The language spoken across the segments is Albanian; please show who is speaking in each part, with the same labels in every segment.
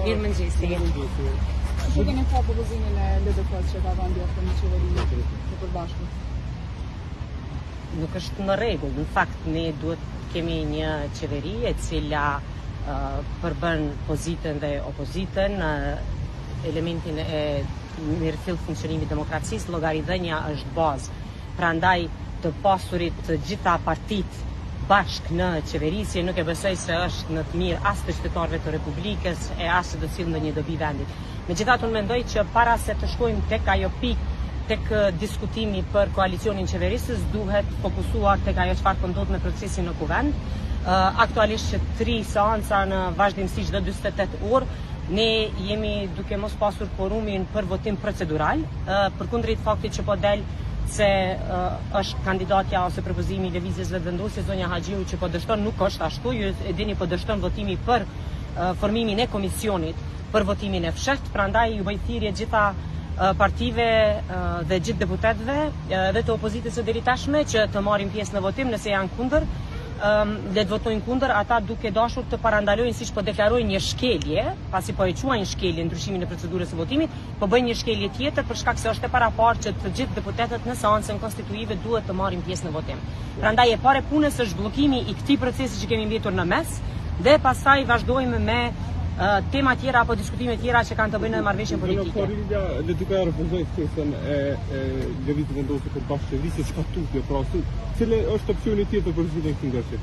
Speaker 1: Mirëmëngjesi.
Speaker 2: Që keni pa propozimin e LDK-s që ka dhënë djathtë në qeveri të përbashkët?
Speaker 1: Nuk është në rregull. Në fakt, ne duhet kemi një qeveri e cila përbën pozitën dhe opozitën, elementin e mirëfillt funksionimit demokracisë, llogaridhënia është bazë. Prandaj të pasurit të gjitha partitë bashk në qeverisje nuk e besoj se është në të mirë as të qytetarëve të Republikës e as të cilë në një dobi vendit. Megjithatë, unë mendoj që para se të shkojmë tek ajo pikë, tek diskutimi për koalicionin qeverisës, duhet fokusuar tek ajo çfarë po ndodh me procesin në kuvend. Aktualisht që 3 seanca në vazhdimsi çdo 48 orë, ne jemi duke mos pasur quorumin për votim procedural, përkundrejt faktit që po del se është kandidatja ose propozimi i lëvizjes vetëvendosje zonja Haxhiu që po dështon, nuk është ashtu, ju e dini, po dështon votimi për formimin e komisionit për votimin e fshehtë, prandaj ju bëj thirrje gjitha partive dhe gjithë deputetëve dhe të opozitës së deri tashme që të marrin pjesë në votim. Nëse janë kundër, le të votojnë kundër, ata duke dashur të parandalojnë, siç po deklarojnë, një shkelje, pasi po e quajnë shkelje ndryshimin e procedurës së votimit, po bëjnë një shkelje tjetër për shkak se është e paraparë që të gjithë deputetët në seancën konstituive duhet të marrin pjesë në votim. Prandaj e pare punës është bllokimi i këtij procesi që kemi mbetur në mes dhe pastaj vazhdojmë me tema tjera apo diskutime tjera që kanë të bëjnë me marrëveshjen politike.
Speaker 3: LDK refuzoi ftesën e lëvizjes vendosur për bashkëqeverisje shkatutje, pra cili është opsioni tjetër për zgjidhjen e këtij ndërshi?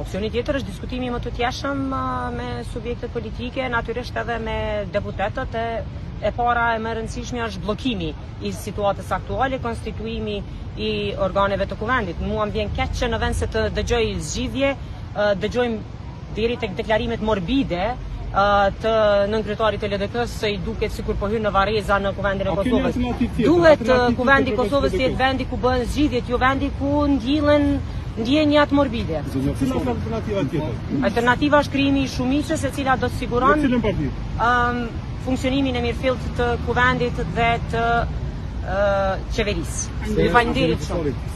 Speaker 1: Opsioni tjetër është diskutimi më të tjeshëm me subjektet politike, natyrisht edhe me deputetët. E para e më e rëndësishme është bllokimi i situatës aktuale, konstituimi i organeve të kuvendit. Mua më vjen keq që në vend se të dëgjoj zgjidhje, dëgjojmë deri tek deklarimet morbide të nënkryetarit të LDK-s se i duket sikur po hyn në varreza në kuvendin e Kosovës. Duhet kuvendi i Kosovës të jetë vendi ku bëhen zgjidhjet, jo vendi ku ndjillen ndjenjat morbide.
Speaker 3: Cila është alternativa tjetër?
Speaker 1: Alternativa është krijimi i shumicës e cila do të siguron funksionimin e mirëfillt të kuvendit dhe të qeverisë. Ju falenderoj shumë.